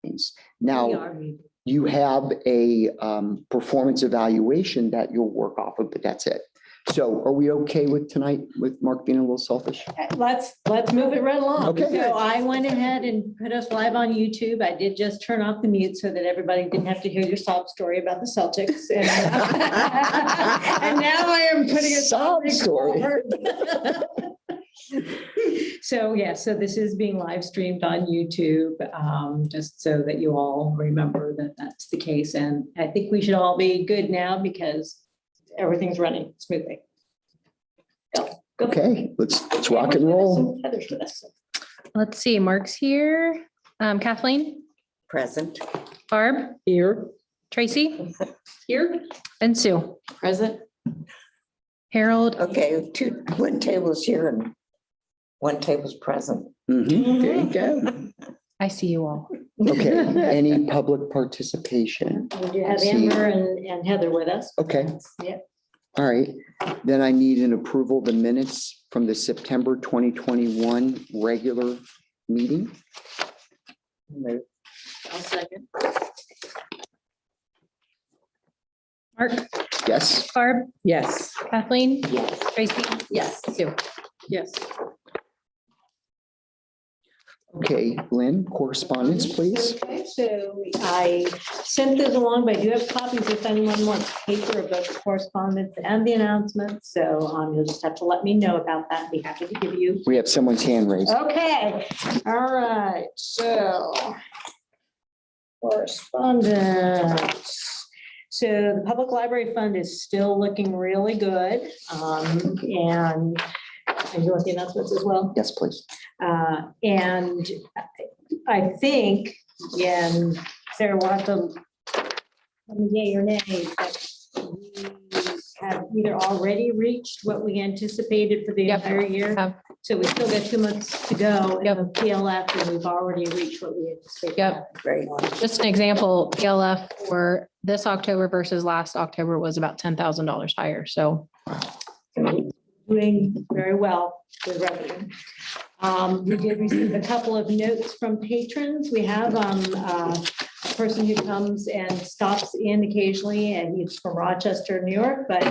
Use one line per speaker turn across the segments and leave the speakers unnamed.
meetings.
We
Now,
are meeting.
you have a performance evaluation that you'll work off of, but that's it. So are we okay with tonight with Mark being a little selfish?
Let's move it right along.
Okay.
So I went ahead and put us live on YouTube. I did just turn off the mute so that everybody didn't have to hear your sob story about the Celtics. And, and now I am putting a
Sob story.
So yeah, so this is being live streamed on YouTube, just so that you all remember that that's the case. And I think we should all be good now because everything's running smoothly. Go.
Okay, let's rock and roll.
Heather's with us.
Let's see, Mark's here. Kathleen,
Present.
Barb,
Here.
Tracy,
Here.
and Sue.
Present.
Harold,
Okay, one table's here and one table's present.
Mhm, there you go.
I see you all.
Okay, any public participation?
We do have Amber and Heather with us.
Okay.
Yep.
All right, then I need an approval of the minutes from the September 2021 regular meeting.
I'll second.
Mark,
Yes,
Barb,
Yes.
Kathleen,
Yes.
Tracy,
Yes.
Sue.
Yes.
okay, Lynn, correspondence, please.
Okay, so I sent those along, but I do have copies if anyone wants paper of both the correspondence and the announcements. So you'll just have to let me know about that. I'd be happy to give you.
We have someone's hand raised.
Okay, all right, so correspondence. So the Public Library Fund is still looking really good. And you want the announcements as well?
Yes, please.
And I think, again, Sarah, we'll have to, yay or nay, that we have either already reached what we anticipated for the
Yep.
entire year.
Have.
So we still got 2 months to go in
Yep.
the PLF, and we've already reached what we anticipated.
Yep.
Great.
Just an example, PLF for this October versus last October was about $10,000 higher. So
Doing very well with revenue. We did receive a couple of notes from patrons. We have a person who comes and stops in occasionally, and he's from Rochester, New York, but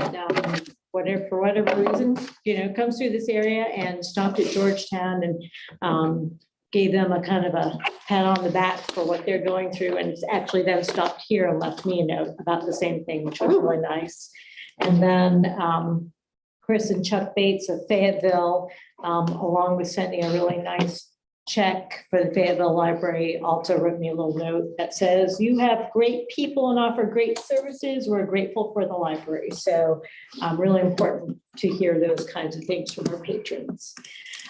for whatever reason, comes through this area and stopped at Georgetown and gave them a kind of a pat on the back for what they're going through, and it's actually then stopped here and left me a note about the same thing, which was really nice. And then Chris and Chuck Bates of Fayetteville, along with sending a really nice check for the Fayetteville Library, also wrote me a little note that says, "You have great people and offer great services. We're grateful for the library." So really important to hear those kinds of things from our patrons.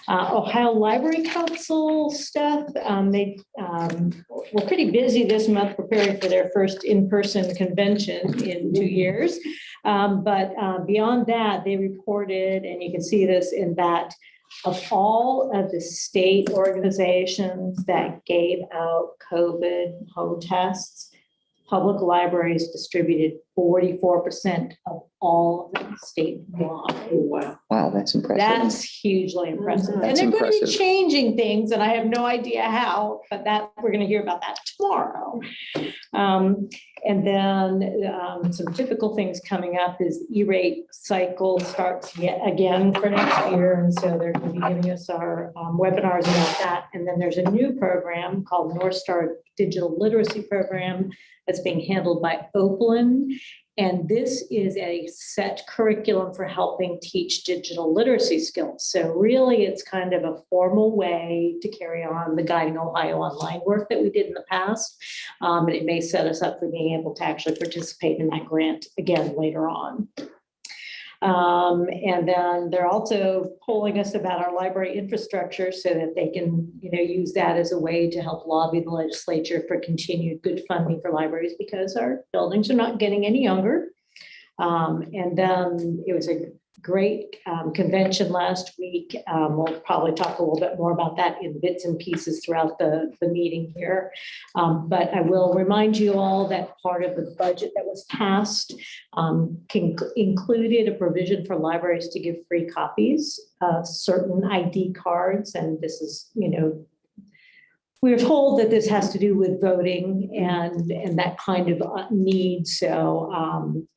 Ohio Library Council stuff, they were pretty busy this month preparing for their first in-person convention in 2 years. But beyond that, they reported, and you can see this in that, of all of the state organizations that gave out COVID home tests, public libraries distributed 44% of all of them statewide. Wow.
Wow, that's impressive.
That's hugely impressive. And
That's
they're going to be
impressive.
changing things, and I have no idea how, but that we're going to hear about that tomorrow. And then some typical things coming up is E-rate cycle starts yet again for next year. And so they're going to be giving us our webinars about that. And then there's a new program called Northstar Digital Literacy Program that's being handled by Oakland. And this is a set curriculum for helping teach digital literacy skills. So really, it's kind of a formal way to carry on the Guiding Ohio online work that we did in the past. And it may set us up for being able to actually participate in that grant again later on. And then they're also polling us about our library infrastructure so that they can, use that as a way to help lobby the legislature for continued good funding for libraries, because our buildings are not getting any younger. And then it was a great convention last week. We'll probably talk a little bit more about that in bits and pieces throughout the meeting here. But I will remind you all that part of the budget that was passed included a provision for libraries to give free copies of certain ID cards. And this is, we were told that this has to do with voting and that kind of need. So,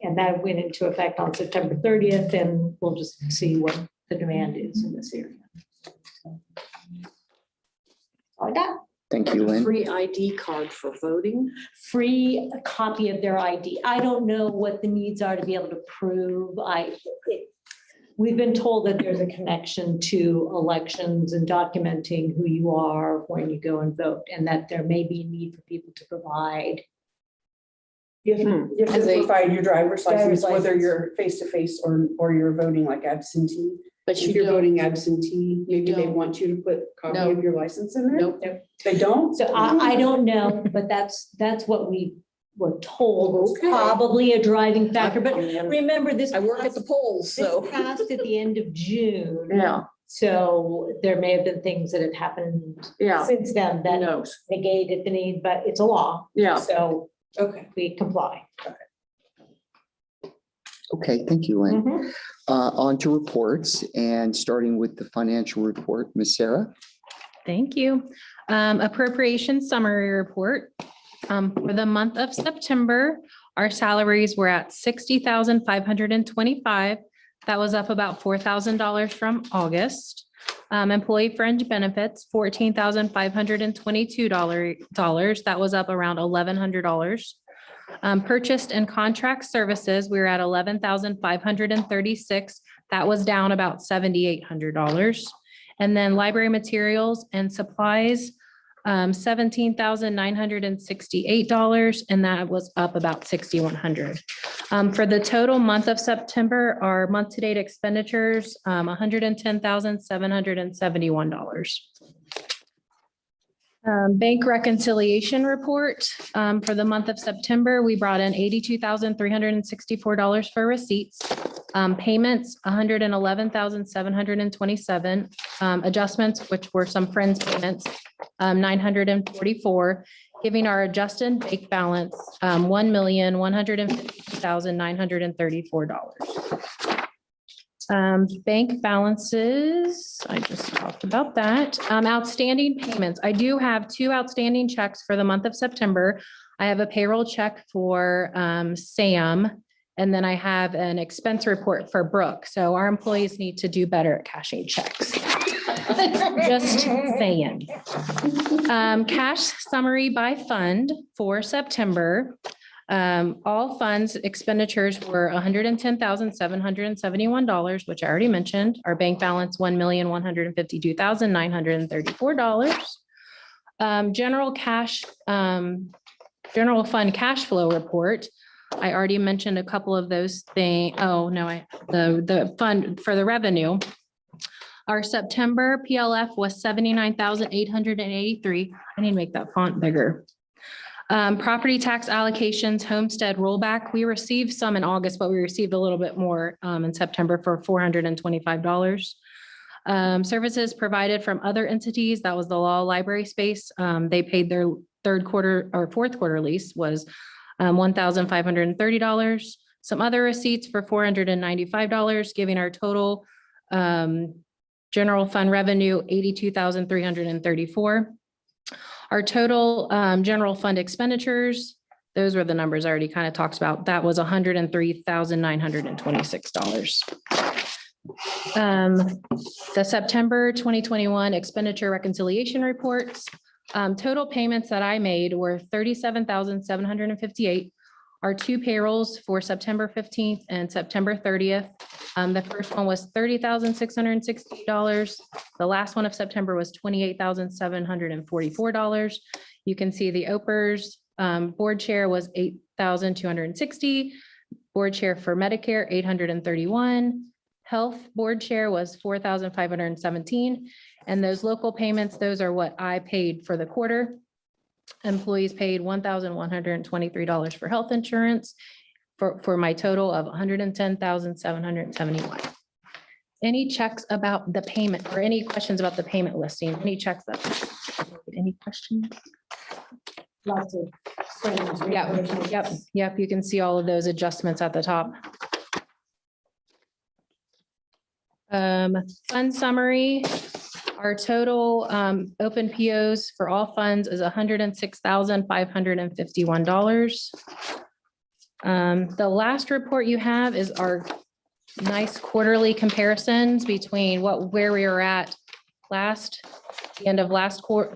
and that went into effect on September 30th, and we'll just see what the demand is in this area. So, all I got.
Thank you, Lynn.
Free ID card for voting.
Free copy of their ID. I don't know what the needs are to be able to prove. We've been told that there's a connection to elections and documenting who you are when you go and vote, and that there may be a need for people to provide.
You have to provide your driver's license, whether you're face-to-face or you're voting like absentee.
But
If
you
you're
don't,
voting absentee, maybe they
don't.
want you to put a copy
No.
of your license in there?
nope.
They don't?
So I don't know, but that's what we were told, was
Okay.
probably a driving factor. But
I
remember, this
work at the
passed-
polls,
this
so.
passed at the end of June.
Yeah,
So there may have been things that have happened
yeah.
since then
Who
that
knows?
negated the need, but it's a law.
Yeah.
So
Okay.
we comply.
Okay, thank you, Lynn.
Mhm.
On to reports, and starting with the financial report, Ms. Sarah.
Thank you. Appropriation summary report. For the month of September, our salaries were at $60,525. That was up about $4,000 from August. Employee fringe benefits, $14,522. That was up around $1,100. Purchased and contract services, we were at $11,536. That was down about $7,800. And then library materials and supplies, $17,968, and that was up about $6,100. For the total month of September, our month-to-date expenditures, $110,771. Bank reconciliation report, for the month of September, we brought in $82,364 for receipts. Payments, $111,727. Adjustments, which were some friends payments, 944, giving our adjusted bank balance, $1,150,934. Bank balances, I just talked about that. Outstanding payments. I do have 2 outstanding checks for the month of September. I have a payroll check for Sam, and then I have an expense report for Brooke. So our employees need to do better at cashing checks. Just saying. Cash summary by fund for September. All funds expenditures were $110,771, which I already mentioned. Our bank balance, $1,152,934. General fund cash flow report. I already mentioned a couple of those things. Oh, no, the fund for the revenue. Our September PLF was 79,883. I need to make that font bigger. Property tax allocations, homestead rollback. We received some in August, but we received a little bit more in September for $425. Services provided from other entities. That was the law library space. They paid their third quarter or fourth quarter lease was $1,530. Some other receipts for $495, giving our total general fund revenue $82,334. Our total general fund expenditures, those were the numbers I already kind of talked about. That was $103,926. The September 2021 expenditure reconciliation reports. Total payments that I made were $37,758. Our 2 payrolls for September 15th and September 30th. The first one was $30,660. The last one of September was $28,744. You can see the OPERS board chair was $8,260. Board chair for Medicare, $831. Health board chair was $4,517. And those local payments, those are what I paid for the quarter. Employees paid $1,123 for health insurance for my total of $110,771. Any checks about the payment or any questions about the payment listing? Any checks that, any questions?
Lots of claims.
Yep. You can see all of those adjustments at the top. Fund summary. Our total open POs for all funds is $106,551. The last report you have is our nice quarterly comparisons between where we were at the end of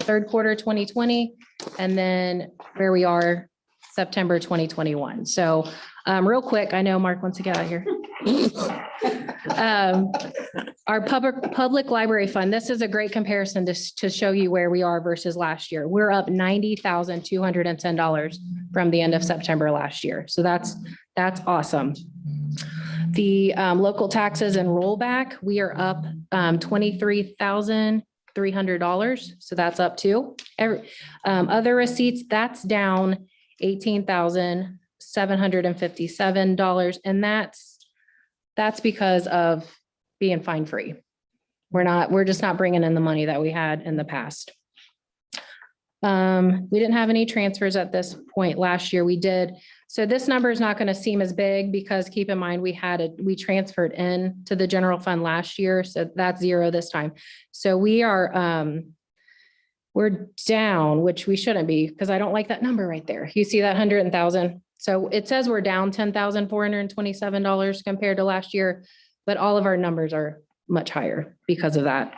third quarter 2020, and then where we are September 2021. So real quick, I know Mark wants to get out of here. Our public library fund, this is a great comparison to show you where we are versus last year. We're up $90,210 from the end of September last year. So that's awesome. The local taxes and rollback, we are up $23,300. So that's up too. Other receipts, that's down $18,757. And that's because of being fine free. We're just not bringing in the money that we had in the past. We didn't have any transfers at this point last year. We did. So this number is not going to seem as big because keep in mind, we transferred in to the general fund last year. So that's zero this time. So we're down, which we shouldn't be because I don't like that number right there. You see that 100,000. So it says we're down $10,427 compared to last year, but all of our numbers are much higher because of that.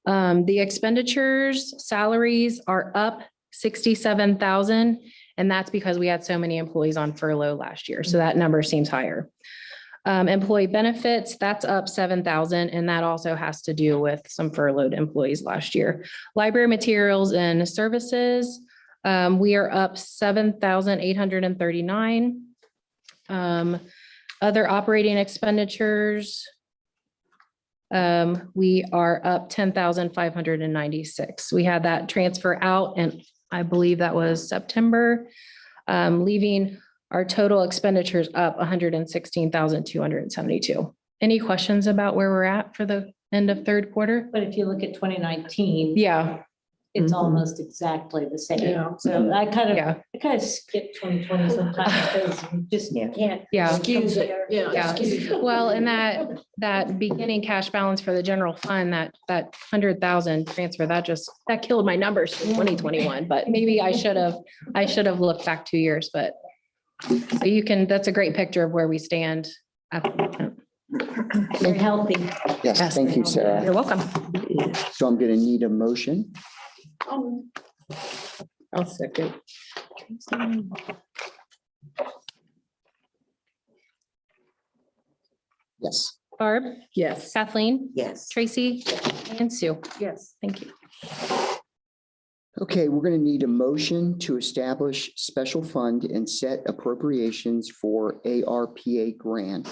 The expenditures, salaries are up 67,000, and that's because we had so many employees on furlough last year. So that number seems higher. Employee benefits, that's up 7,000, and that also has to do with some furloughed employees last year. Library materials and services, we are up 7,839. Other operating expenditures, we are up 10,596. We had that transfer out, and I believe that was September, leaving our total expenditures up 116,272. Any questions about where we're at for the end of third quarter?
But if you look at 2019,
Yeah,
it's almost exactly the same.
Yeah.
So I kind
yeah,
of skip 2020 sometimes because you just can't.
yeah.
Excuse it.
Yeah. Well, and that beginning cash balance for the general fund, that 100,000 transfer, that killed my numbers for 2021, but maybe I should have looked back 2 years, but so that's a great picture of where we stand at the moment.
Very healthy.
Yes,
Yes.
thank you, Sarah.
You're welcome.
So I'm going to need a motion.
I'll second.
Yes.
Barb,
Yes.
Kathleen,
Yes.
Tracy, and Sue.
Yes.
Thank you.
Okay, we're going to need a motion to establish special fund and set appropriations for ARPA grant.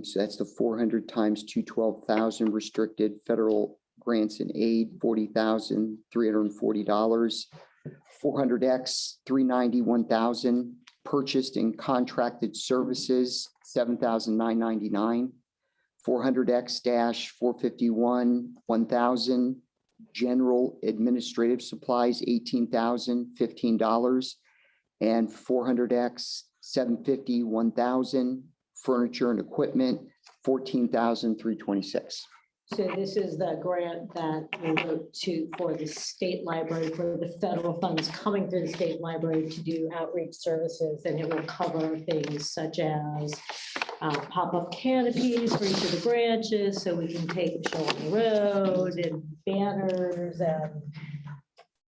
So that's the 400 times 212,000 restricted federal grants and aid, $40,340, 400X, 391,000, purchased and contracted services, 7,999, 400X 451, 1,000, general administrative supplies, $18,015, and 400X 750, 1,000, furniture and equipment, 14,326.
So this is the grant that we wrote for the state library for the federal funds coming through the state library to do outreach services. And it will cover things such as pop-up canopies for each of the branches, so we can take a show on the road, and banners and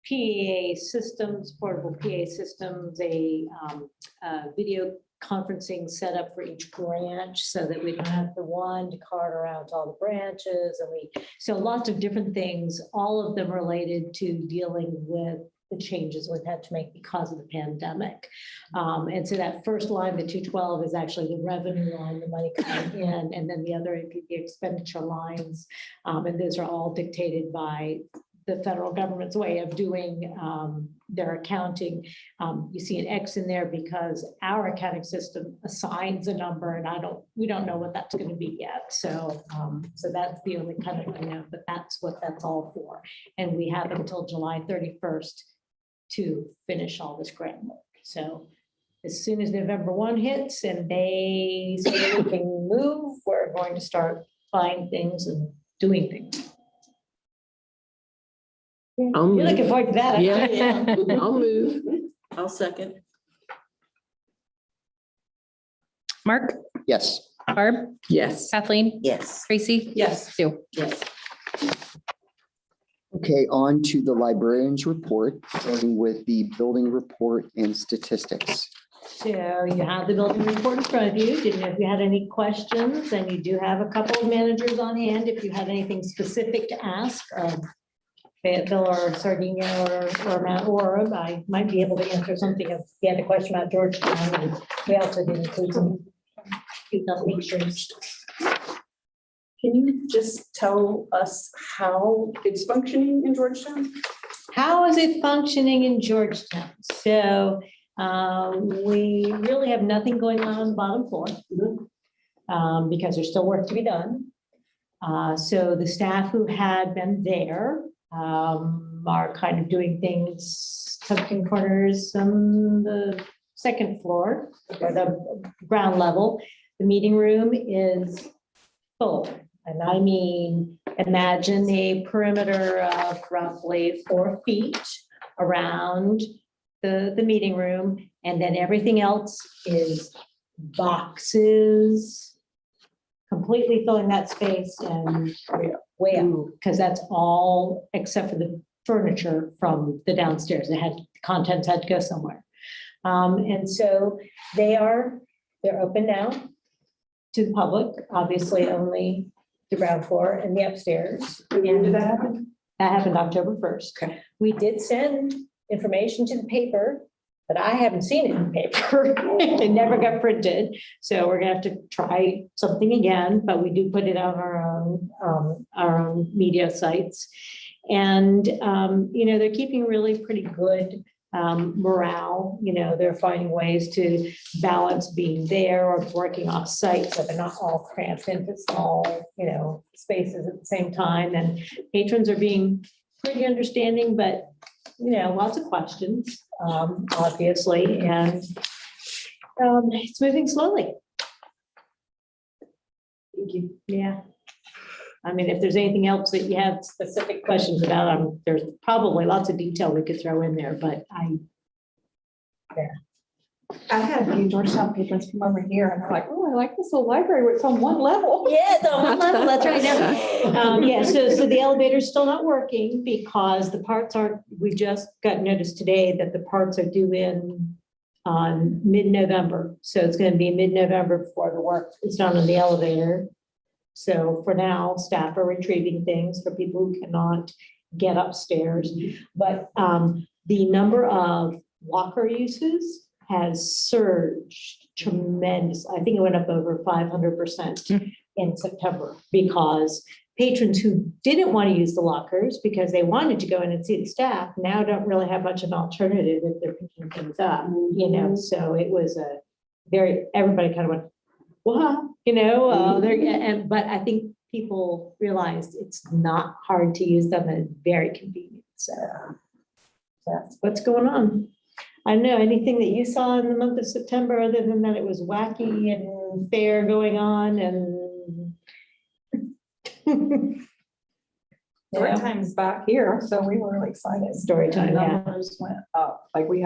PA systems, portable PA systems, a video conferencing set up for each branch so that we don't have the one to cart around to all the branches. And so lots of different things, all of them related to dealing with the changes we've had to make because of the pandemic. And so that first line, the 212, is actually the revenue line, the money coming in, and then the other, the expenditure lines. And those are all dictated by the federal government's way of doing their accounting. You see an X in there because our accounting system assigns a number, and we don't know what that's going to be yet. So that's the only kind of thing, but that's what that's all for. And we have until July 31st to finish all this grant work. So as soon as November 1 hits and they say we can move, we're going to start buying things and doing things.
I'll
You're looking
move.
forward to that.
Yeah, I'll move. I'll second.
Mark,
Yes.
Barb,
Yes.
Kathleen,
Yes.
Tracy,
Yes.
Sue.
Yes.
Okay, on to the librarian's report, starting with the building report and statistics.
So you have the building report in front of you. Didn't know if you had any questions, and you do have a couple of managers on hand if you had anything specific to ask. Fayetteville or Sardinia or Mount Orab, I might be able to answer something if you had a question about Georgetown. And we also did include some pictures.
Can you just tell us how it's functioning in Georgetown?
How is it functioning in Georgetown? So we really have nothing going on the bottom floor because there's still work to be done. So the staff who had been there are kind of doing things, tucking corners on the second floor or the ground level. The meeting room is full. And I mean, imagine a perimeter of roughly 4 feet around the meeting room. And then everything else is boxes, completely filling that space and way up, because that's all except for the furniture from the downstairs. Contents had to go somewhere. And so they're open now to the public, obviously only the ground floor and the upstairs.
When did that happen?
That happened October 1st.
Okay.
We did send information to the paper, but I haven't seen it in the paper. It never got printed. So we're gonna have to try something again, but we do put it on our own media sites. And, they're keeping really pretty good morale. They're finding ways to balance being there or working off site so they're not all cramped into small, spaces at the same time. And patrons are being pretty understanding, but, lots of questions, obviously, and it's moving slowly.
Thank you.
Yeah. I mean, if there's anything else that you have specific questions about, there's probably lots of detail we could throw in there, but
I had a few Georgetown patrons come over here and they're like, oh, I like this little library where it's on one level.
yeah, it's on one level, that's right now. Yeah, so the elevator's still not working because the parts we just got notice today that the parts are due in on mid-November. So it's gonna be mid-November before the work is done on the elevator. So for now, staff are retrieving things for people who cannot get upstairs. But the number of locker uses has surged tremendous. I think it went up over 500% in September because patrons who didn't want to use the lockers because they wanted to go in and see the staff now don't really have much of an alternative if they're picking things up, So it was everybody kind of went, wow, but I think people realized it's not hard to use them and it's very convenient. So that's what's going on. I don't know, anything that you saw in the month of September, other than that it was wacky and fair going on and.
Story time's back here, so we were really excited.
Story time,
The
yeah.
numbers went up, like we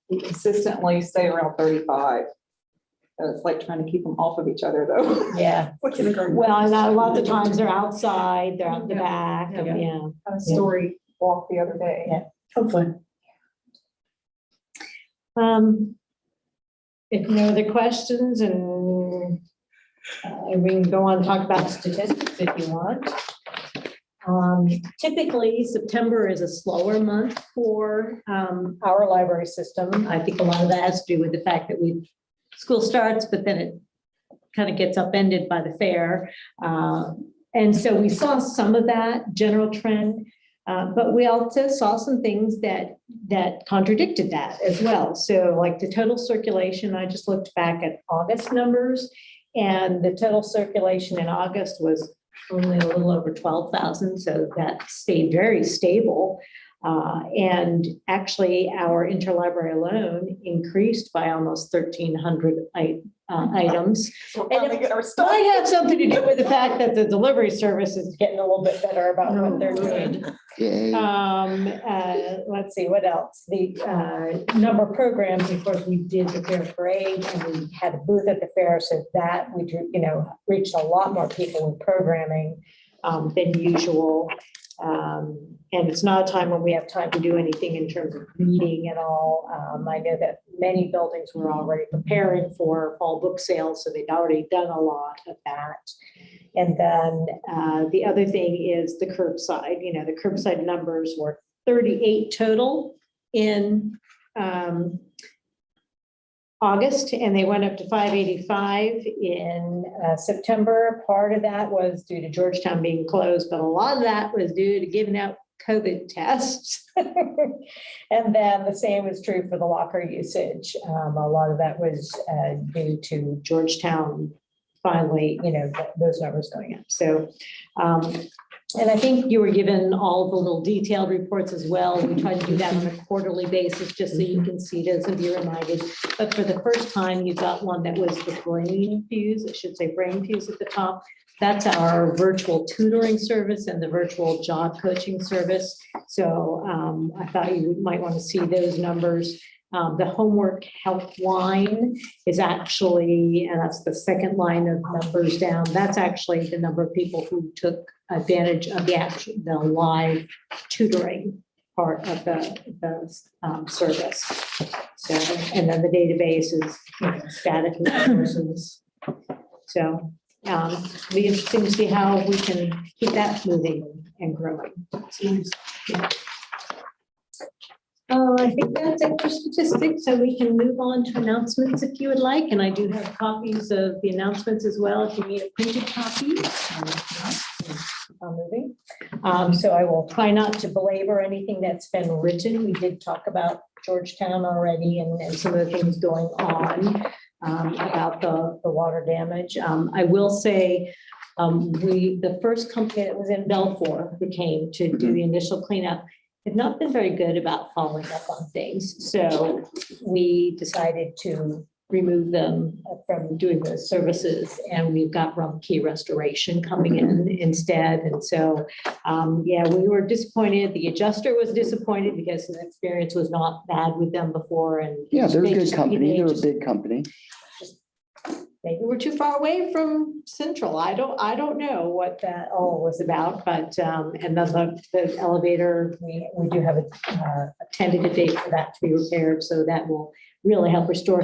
consistently stay around 35. So it's like trying to keep them off of each other though.
Yeah,
What kindergarten?
well, and lots of times they're outside, they're out the back,
Yeah.
yeah.
Had a story walk the other day.
Yeah.
Hopefully.
If no other questions and we can go on and talk about statistics if you want. Typically, September is a slower month for our library system. I think a lot of that has to do with the fact that school starts, but then it kind of gets upended by the fair. And so we saw some of that general trend. But we also saw some things that contradicted that as well. So like the total circulation, I just looked back at August numbers, and the total circulation in August was only a little over 12,000. So that stayed very stable. And actually, our interlibrary loan increased by almost 1,300 items. And it might have something to do with the fact that the delivery service is getting a little bit better about what they're doing.
Yay.
Let's see, what else? The number of programs, of course, we did the fair parade and we had a booth at the fair, so that we drew, reached a lot more people with programming than usual. And it's not a time when we have time to do anything in terms of reading at all. I know that many buildings were already preparing for fall book sales, so they'd already done a lot of that. And then the other thing is the curbside. The curbside numbers were 38 total in August, and they went up to 585 in September. Part of that was due to Georgetown being closed, but a lot of that was due to giving out COVID tests. And then the same is true for the locker usage. A lot of that was due to Georgetown finally, those numbers going up. So, and I think you were given all the little detailed reports as well. We try to do that on a quarterly basis, just so you can see those and be reminded. But for the first time, you got one that was the Brain Fuse, I should say Brain Fuse at the top. That's our virtual tutoring service and the virtual job coaching service. So I thought you might want to see those numbers. The homework help line is actually, and that's the second line of numbers down. That's actually the number of people who took advantage of the live tutoring part of the service. So, and then the database is static resources. So be interesting to see how we can keep that moving and growing. I think that's it for statistics, so we can move on to announcements if you would like, and I do have copies of the announcements as well if you need a printed copy. Moving. So I will try not to belabor anything that's been written. We did talk about Georgetown already and some of the things going on about the water damage. I will say the first company that was in Belfour who came to do the initial cleanup have not been very good about following up on things. So we decided to remove them from doing those services, and we've got Rumpke Restoration coming in instead. And so, yeah, we were disappointed. The adjuster was disappointed because his experience was not bad with them before. And
Yeah, they're a
they
good
just-
company.
they
They're a
just-
big company.
Maybe we're too far away from Central. I don't know what that all was about, but, and then the elevator, we do have a tentative date for that to be repaired. So that will really help restore,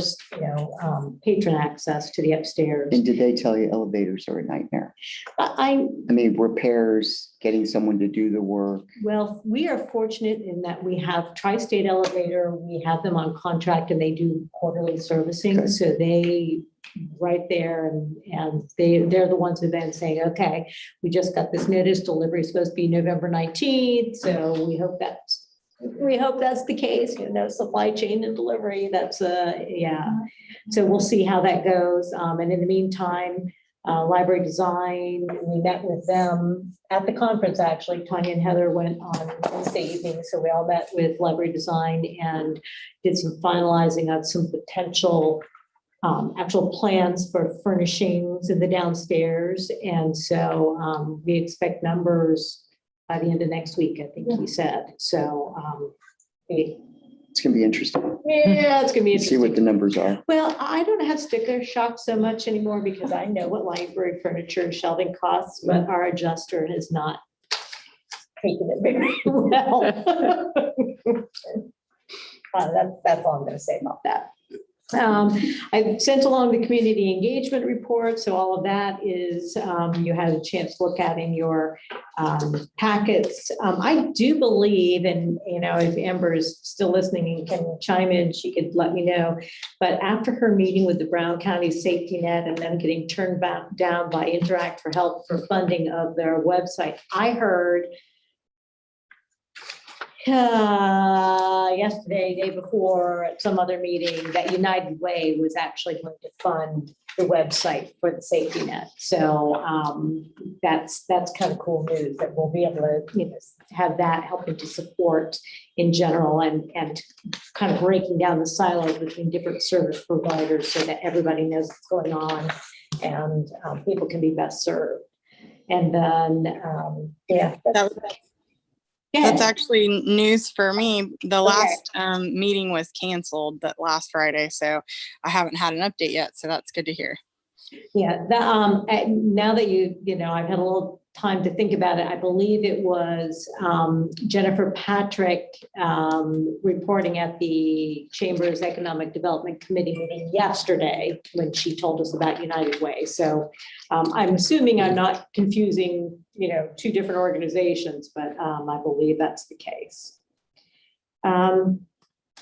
patron access to the upstairs.
And did they tell you elevators are a nightmare?
I
mean, repairs, getting someone to do the work.
Well, we are fortunate in that we have Tri-State Elevator. We have them on contract and they do quarterly servicing.
Okay.
So they right there and they're the ones who've been saying, okay, we just got this notice, delivery is supposed to be November 19th. So we hope that's the case, supply chain and delivery. That's yeah. So we'll see how that goes. And in the meantime, library design, we met with them at the conference. Actually, Tanya and Heather went on Wednesday evening. So we all met with library design and did some finalizing of some potential actual plans for furnishings in the downstairs. And so we expect numbers by the end of next week, I think he said. So
It's gonna be interesting.
yeah, it's gonna be
See what the
interesting.
numbers are.
Well, I don't have sticker shock so much anymore because I know what library furniture and shelving costs, but our adjuster has not taken it very well. That's all I'm gonna say about that. I sent along the community engagement report, so all of that is, you had a chance to look at in your packets. I do believe, and if Amber is still listening and can chime in, she could let me know. But after her meeting with the Brown County Safety Net and then getting turned back down by Interact for Help for funding of their website, I heard yesterday, day before, at some other meeting, that United Way was actually going to fund the website for the safety net. So that's kind of cool news that we'll be able to, have that helping to support in general and kind of breaking down the silos between different service providers so that everybody knows what's going on and people can be best served. And then, yeah.
That's actually news for me. The last meeting was canceled that last Friday, so I haven't had an update yet. So that's good to hear.
Yeah, now that I've had a little time to think about it, I believe it was Jennifer Patrick reporting at the Chamber's Economic Development Committee meeting yesterday when she told us about United Way. So I'm assuming I'm not confusing, two different organizations, but I believe that's the case.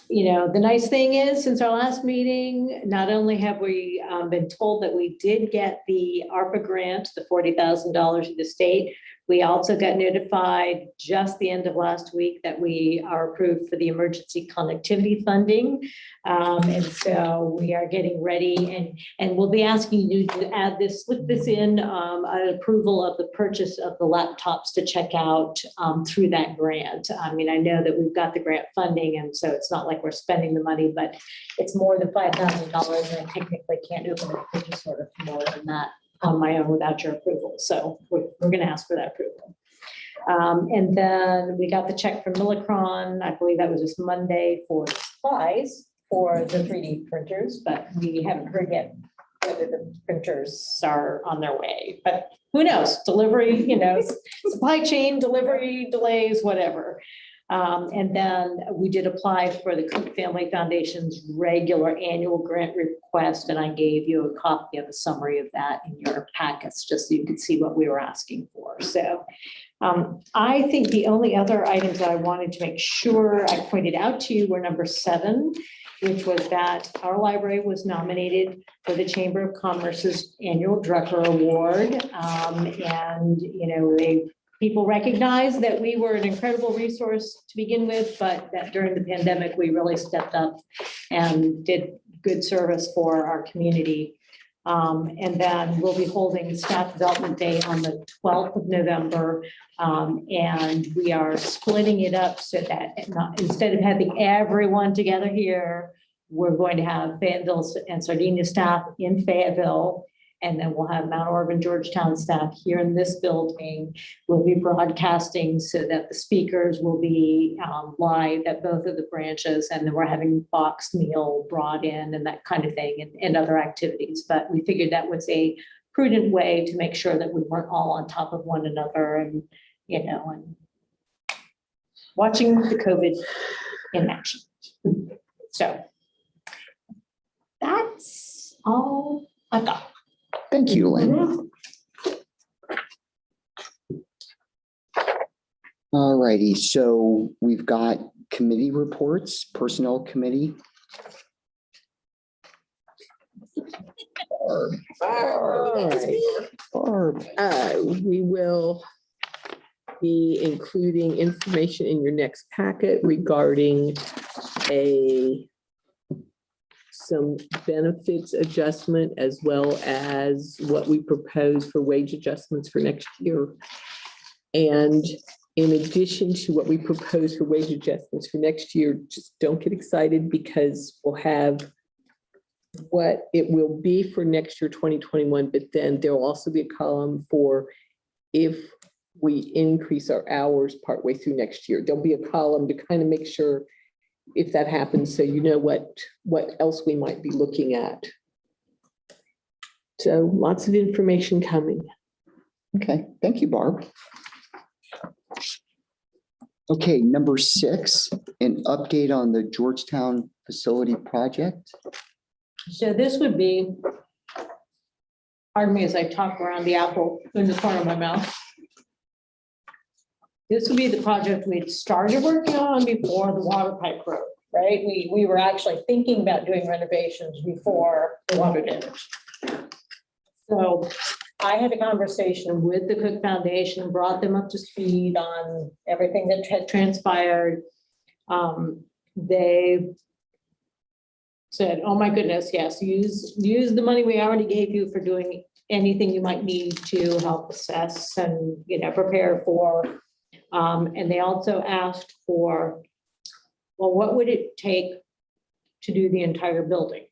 The nice thing is, since our last meeting, not only have we been told that we did get the ARPA grant, the $40,000 to the state, we also got notified just the end of last week that we are approved for the emergency connectivity funding. And so we are getting ready and we'll be asking you to add this, slip this in, an approval of the purchase of the laptops to check out through that grant. I mean, I know that we've got the grant funding and so it's not like we're spending the money, but it's more than $5,000 and I technically can't open a purchase order for more than that on my own without your approval. So we're going to ask for that approval. And then we got the check from Millicron. I believe that was just Monday for supplies for the 3D printers, but we haven't heard yet whether the printers are on their way. But who knows? Delivery, supply chain, delivery delays, whatever. And then we did apply for the Cook Family Foundation's regular annual grant request, and I gave you a copy of a summary of that in your packets, just so you could see what we were asking for. So I think the only other items that I wanted to make sure I pointed out to you were number 7, which was that our library was nominated for the Chamber of Commerce's annual Drucker Award. People recognize that we were an incredible resource to begin with, but that during the pandemic, we really stepped up and did good service for our community. And then we'll be holding Staff Development Day on the 12th of November. And we are splitting it up so that instead of having everyone together here, we're going to have Fayetteville and Sardinia staff in Fayetteville. And then we'll have Mount Auburn, Georgetown staff here in this building. We'll be broadcasting so that the speakers will be live at both of the branches. And then we're having boxed meal brought in and that kind of thing and other activities. But we figured that was a prudent way to make sure that we weren't all on top of one another and watching the COVID in action. So that's all I've got.
Thank you, Lynn. All righty, so we've got committee reports, Personnel Committee. Barb.
We will be including information in your next packet regarding some benefits adjustment as well as what we propose for wage adjustments for next year. And in addition to what we propose for wage adjustments for next year, just don't get excited because we'll have what it will be for next year, 2021, but then there will also be a column for if we increase our hours partway through next year. There'll be a column to kind of make sure if that happens, so you know what else we might be looking at. So lots of information coming.
Okay, thank you, Barb. Okay, number 6, an update on the Georgetown facility project.
So this would be, pardon me as I talk around the apple in the corner of my mouth. This would be the project we had started working on before the water pipe broke, right? We were actually thinking about doing renovations before the water damage. So I had a conversation with the Cook Foundation, brought them up to speed on everything that had transpired. They said, oh my goodness, yes, use the money we already gave you for doing anything you might need to help assess and, prepare for. And they also asked for, well, what would it take to do the entire building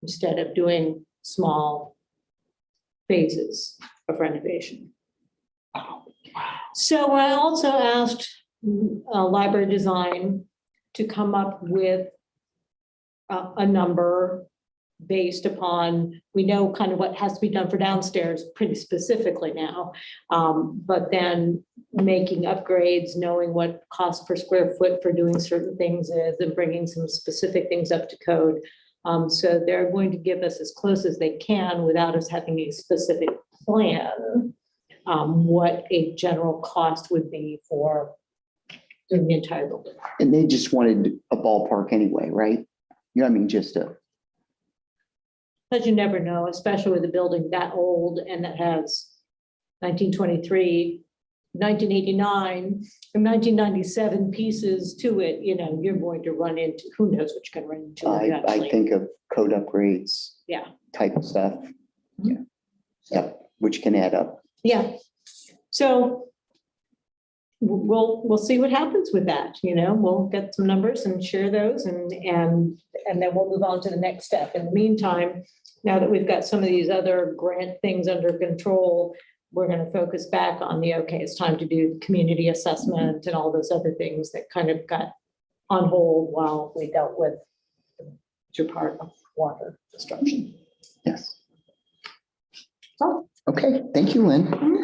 instead of doing small phases of renovation? So I also asked Library Design to come up with a number based upon, we know kind of what has to be done for downstairs pretty specifically now, but then making upgrades, knowing what cost per square foot for doing certain things is, and bringing some specific things up to code. So they're going to give us as close as they can without us having a specific plan, what a general cost would be for doing the entire building.
And they just wanted a ballpark anyway, right? You know, I mean, just a,
Because you never know, especially with a building that old and that has 1923, 1989, and 1997 pieces to it, you're going to run into, who knows what you're going to run into
I
eventually.
think of code upgrades.
Yeah.
Type of stuff. Yeah. Yep, which can add up.
Yeah. So we'll see what happens with that, we'll get some numbers and share those and then we'll move on to the next step. In the meantime, now that we've got some of these other grant things under control, we're going to focus back on okay, it's time to do community assessment and all those other things that kind of got on hold while we dealt with the major part of water destruction.
Yes.
So,
Okay, thank you, Lynn.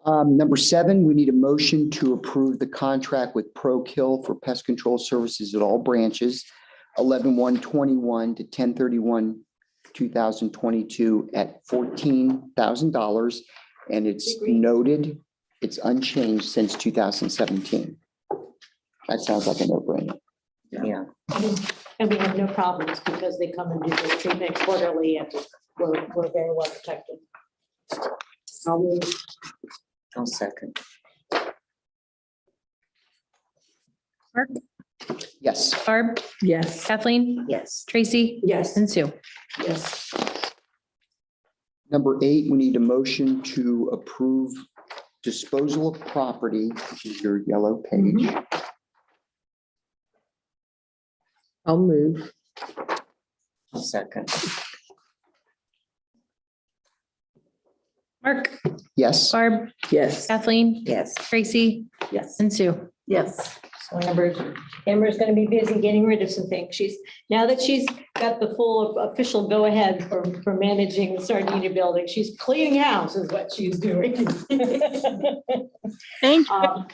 Number 7, we need a motion to approve the contract with Pro-Kill for pest control services at all branches, 11/1/21 to 10/31/2022 at $14,000. And it's noted, it's unchanged since 2017. That sounds like a no-brainer.
Yeah.
and we have no problems because they come and do the treatment quarterly and we're very well protected.
I'll second.
Mark,
Yes.
Barb,
Yes.
Kathleen,
Yes.
Tracy,
Yes.
and Sue.
Yes.
Number 8, we need a motion to approve disposal of property, which is your yellow page.
I'll move.
I'll second.
Mark,
Yes.
Barb,
Yes.
Kathleen,
Yes.
Tracy,
Yes.
and Sue.
Yes.
So Amber's going to be busy getting rid of some things. Now that she's got the full official go-ahead for managing the Sardinia building, she's cleaning house is what she's doing.
Thank you.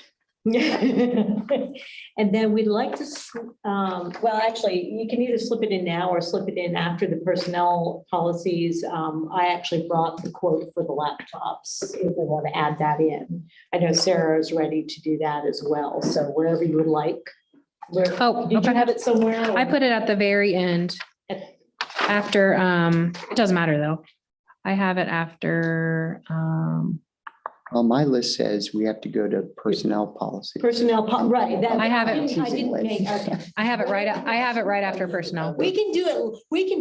And then we'd like to, well, actually, you can either slip it in now or slip it in after the personnel policies. I actually brought the quote for the laptops, if we want to add that in. I know Sarah is ready to do that as well, so wherever you would like.
Oh,
Did you
okay.
have it somewhere?
I put it at the very end after, it doesn't matter though. I have it after,
Well, my list says we have to go to personnel policy.
Personnel, right. that-
I have it.
I didn't make, okay.
I have it right after personnel.
We can do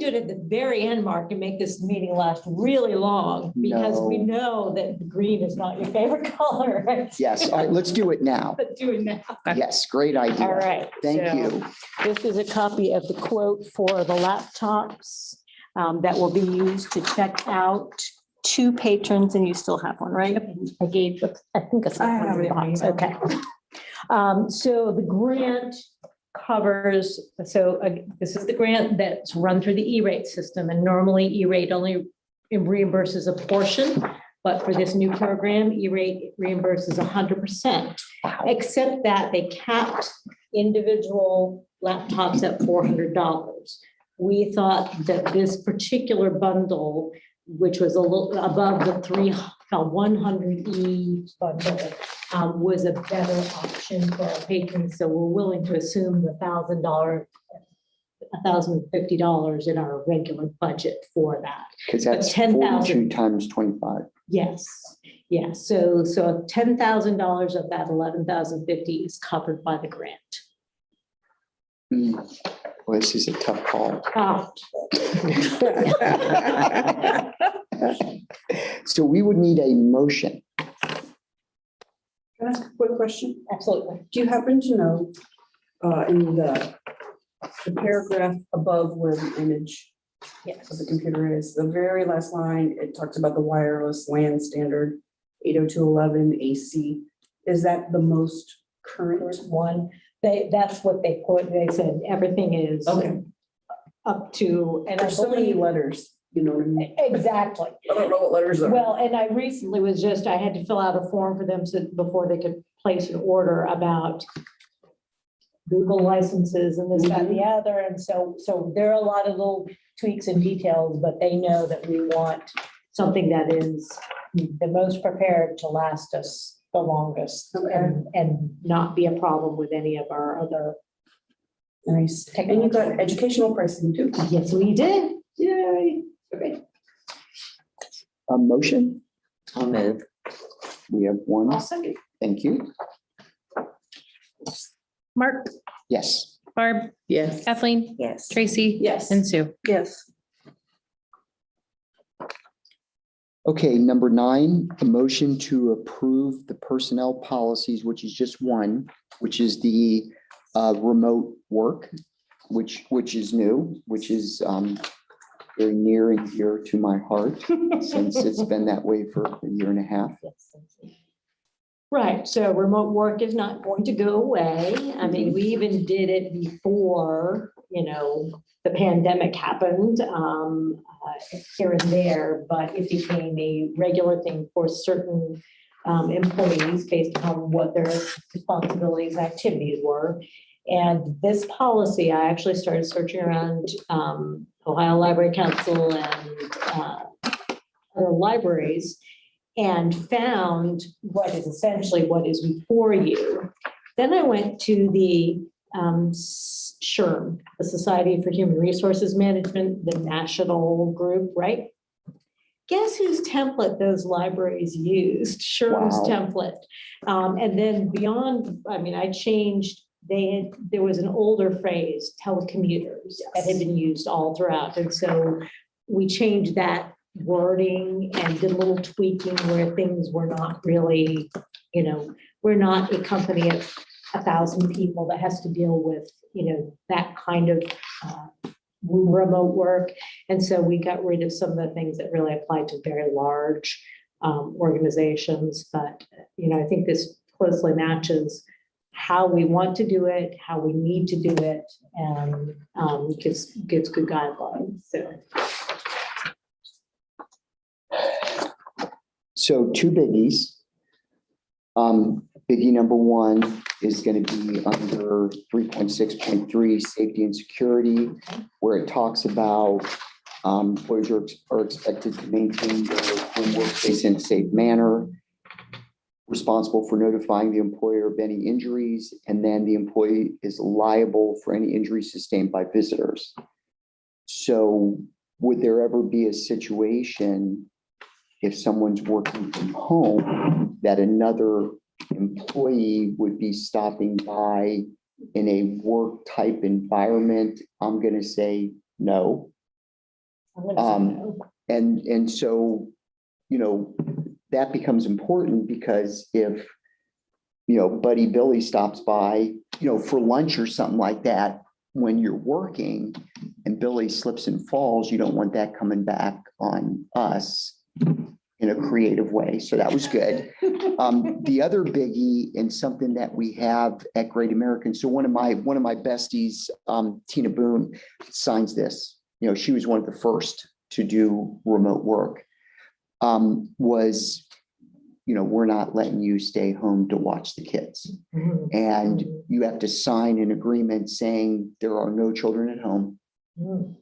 it at the very end, Mark, and make this meeting last really long because we know that the green is not your favorite color, right?
Yes, all right, let's do it now.
Let's do it now.
Yes, great idea.
All right.
Thank
so
you.
This is a copy of the quote for the laptops that will be used to check out 2 patrons, and you still have one, right? I gave, I think it's
I have it.
okay. So the grant covers, this is the grant that's run through the E-rate system, and normally E-rate only reimburses a portion, but for this new program, E-rate reimburses 100%, except that they capped individual laptops at $400. We thought that this particular bundle, which was a little above the 100E bundle, was a better option for our patrons. So we're willing to assume the $1,050 in our regular budget for that.
Because that's
10,000.
42 times 25.
Yes, yes. So $10,000 of that 11,050 is covered by the grant.
Well, this is a tough call.
Oh,
So we would need a motion.
Can I ask a quick question?
absolutely.
Do you happen to know, in the paragraph above where the image
Yes.
of the computer is, the very last line, it talks about the wireless LAN standard 802.11 AC. Is that the most current?
One, that's what they put, they said everything is
Okay.
up to, and I
There's so many
believe,
letters, you know what I mean?
exactly.
I don't know what letters are.
Well, and I recently was just, I had to fill out a form for them before they could place an order about Google licenses and this, that, and the other. And so there are a lot of little tweaks and details, but they know that we want something that is the most prepared to last us the longest and not be a problem with any of our other.
Nice. And you got educational pricing too.
Yes, we did.
Yay. Okay.
A motion?
I'll move.
We have one.
I'll second.
Thank you.
Mark,
Yes.
Barb,
Yes.
Kathleen,
Yes.
Tracy,
Yes.
and Sue.
Yes.
Okay, number 9, a motion to approve the personnel policies, which is just one, which is the remote work, which is new, which is very near and dear to my heart since it's been that way for a year and a half.
Right, so remote work is not going to go away. I mean, we even did it before, the pandemic happened, here and there, but it became a regular thing for certain employees based upon what their responsibilities, and activities were. And this policy, I actually started searching around Ohio Library Council and other libraries and found what is essentially what is before you. Then I went to the SHRM, the Society for Human Resources Management, the national group, right? Guess whose template those libraries used? SHRM's
Wow.
template. And then beyond, I changed, there was an older phrase, telecommuters, that had been used all throughout. And so we changed that wording and did a little tweaking where things were not really, we're not a company of 1,000 people that has to deal with, that kind of remote work. And so we got rid of some of the things that really applied to very large organizations. But, I think this closely matches how we want to do it, how we need to do it, and gives good guidelines.
So 2 biggies. Biggie number 1 is going to be under 3.6.3 safety and security, where it talks about employees are expected to maintain their home workspace in a safe manner, responsible for notifying the employer of any injuries, and then the employee is liable for any injuries sustained by visitors. So would there ever be a situation if someone's working from home that another employee would be stopping by in a work type environment? I'm going to say no. And so, that becomes important because if, Buddy Billy stops by, for lunch or something like that, when you're working and Billy slips and falls, you don't want that coming back on us in a creative way. So that was good. The other biggie, and something that we have at Great American. So one of my besties, Tina Boone, signs this. She was one of the first to do remote work. Was, we're not letting you stay home to watch the kids.
Mhm.
And you have to sign an agreement saying there are no children at home
Mhm.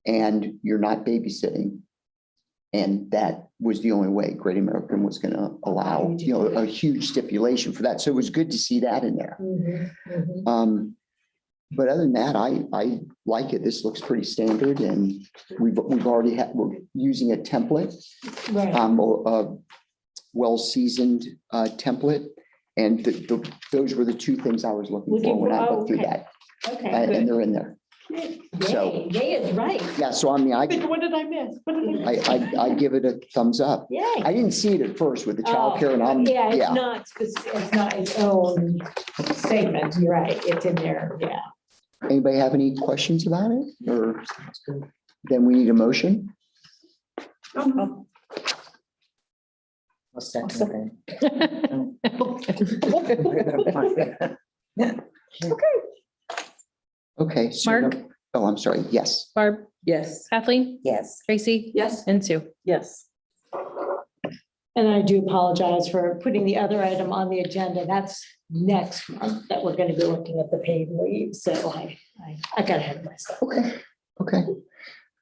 and you're not babysitting. And that was the only way Great American was going to allow, a huge stipulation for that. So it was good to see that in there.
Mhm. Mhm.
But other than that, I like it. This looks pretty standard, and we're using a template,
Right.
a well-seasoned template. And those were the 2 things I was looking for when I looked through that.
Okay,
and
good.
they're in there. So-
Yay, yay is right.
Yeah, so I mean,
What did I miss? What did I miss?
I give it a thumbs up.
Yay.
I didn't see it at first with the
Oh,
childcare and I'm,
Yeah, it's
yeah.
not, it's not its own segment. You're right. It's in there. Yeah.
Anybody have any questions about it? Or then we need a motion?
I'll second that.
Okay. so
Mark?
Oh, I'm sorry. Yes.
Barb,
Yes.
Kathleen,
Yes.
Tracy,
Yes.
and Sue.
Yes.
And I do apologize for putting the other item on the agenda. That's next month that we're going to be looking at the paid leave. So I got ahead of myself.
Okay.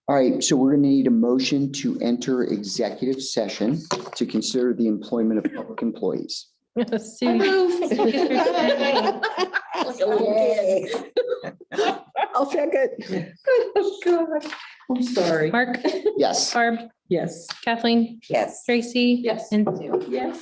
All right, so we're going to need a motion to enter executive session to consider the employment of public employees.
Sue.
Yay.
I'll second. Oh, God. I'm sorry.
Mark,
Yes.
Barb,
Yes.
Kathleen,
Yes.
Tracy.
Yes.
And Sue.
Yes.